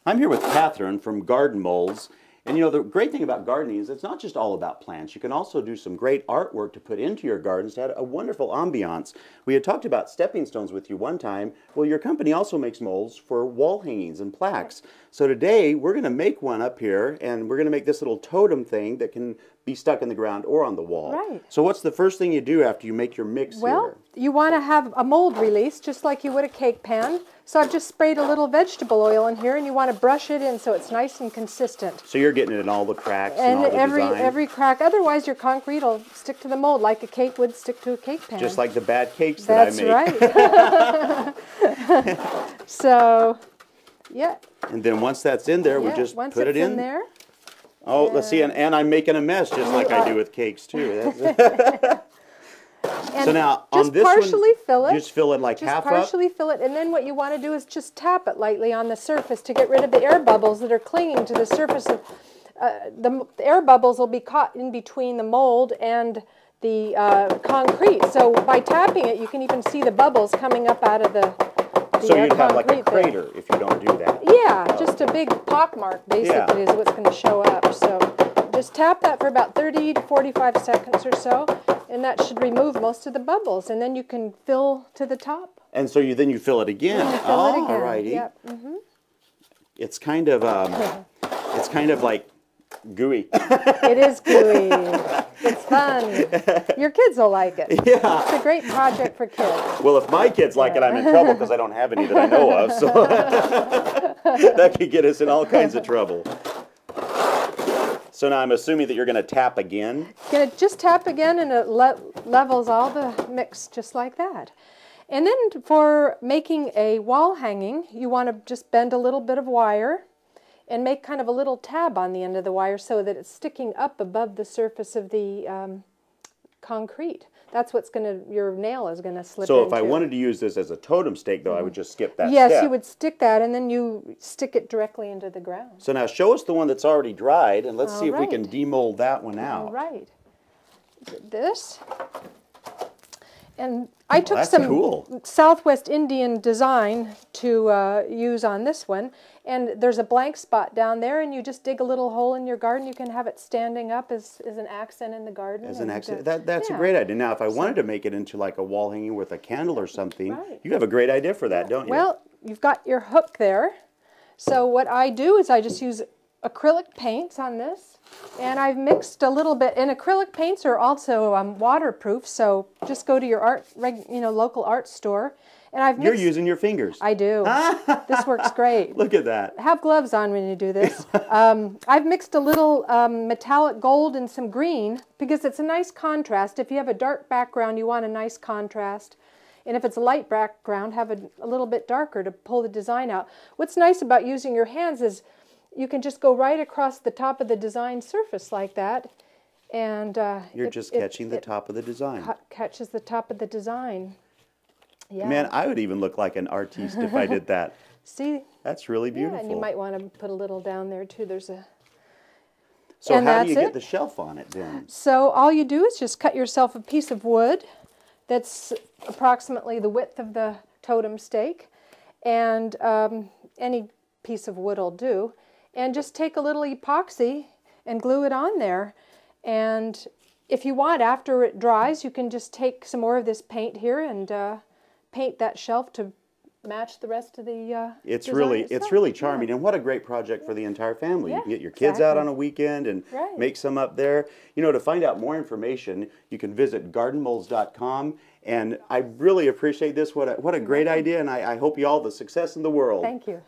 I'm here with Catherine from Garden Molds. And you know, the great thing about gardening is it's not just all about plants. You can also do some great artwork to put into your gardens to add a wonderful ambiance. We had talked about stepping stones with you one time. Well, your company also makes molds for wall hangings and plaques. So today we're going to make one up here, and we're going to make this little totem thing that can be stuck in the ground or on the wall. Right. So what's the first thing you do after you make your mix here? Well, you want to have a mold release just like you would a cake pan. So I've just sprayed a little vegetable oil in here, and you want to brush it in so it's nice and consistent. So you're getting it in all the cracks and all the design? every crack. Otherwise, your concrete will stick to the mold like a cake would stick to a cake pan. Just like the bad cakes that I make. That's right. So, yeah. And then once that's in there, we just put it in there. Oh, let's see, and I'm making a mess just like I do with cakes too. So now on this partially fill it. Just fill it like half up? Just partially fill it, and then what you want to do is just tap it lightly on the surface to get rid of the air bubbles that are clinging to the surface. Of the air bubbles will be caught in between the mold and the concrete. So by tapping it, you can even see the bubbles coming up out of the So you'd have like a crater if you don't do that. Yeah, just a big pock mark basically is what's going to show up. So just tap that for about 30 to 45 seconds or so, and that should remove most of the bubbles, and then you can fill to the top. And so then you fill it again. Alrighty. Yep. It's kind of like gooey. It is gooey. It's fun. Your kids will like it. Yeah. It's a great project for kids. Well, if my kids like it, I'm in trouble because I don't have any that I know of. So that could get us in all kinds of trouble. So now I'm assuming that you're going to tap again? Going to just tap again, and it levels all the mix just like that. And then for making a wall hanging, you want to just bend a little bit of wire and make kind of a little tab on the end of the wire so that it's sticking up above the surface of the concrete. That's what's your nail is going to slip into. So if I wanted to use this as a totem stake, though, I would just skip that step. Yes, you would stick that, and then you stick it directly into the ground. So now show us the one that's already dried, and let's see if we can demold that one out. All right. This. And I took some Southwest Indian design to use on this one. And there's a blank spot down there, and you just dig a little hole in your garden. You can have it standing up as an accent in the garden. As an accent. That's a great idea. Now, if I wanted to make it into like a wall hanging with a candle or something, you have a great idea for that, don't you? Well, you've got your hook there. So what I do is I just use acrylic paints on this. And I've mixed a little bit, and acrylic paints are also waterproof, so just go to your local art store. And I've mixed, You're using your fingers. I do. This works great. Look at that. Have gloves on when you do this. I've mixed a little metallic gold and some green because it's a nice contrast. If you have a dark background, you want a nice contrast. And if it's a light background, have a little bit darker to pull the design out. What's nice about using your hands is you can just go right across the top of the design surface like that. And you're just catching the top of the design. Catches the top of the design. Yeah. Man, I would even look like an artiste if I did that. See? That's really beautiful. Yeah, and you might want to put a little down there too. So how do you get the shelf on it then? So all you do is just cut yourself a piece of wood that's approximately the width of the totem stake, and any piece of wood will do, and just take a little epoxy and glue it on there. And if you want, after it dries, you can just take some more of this paint here and paint that shelf to match the rest of the it's really charming, and what a great project for the entire family. You can get your kids out on a weekend and make some up there. You know, to find out more information, you can visit gardenmolds.com, and I really appreciate this. What a great idea, and I hope you all the success in the world. Thank you.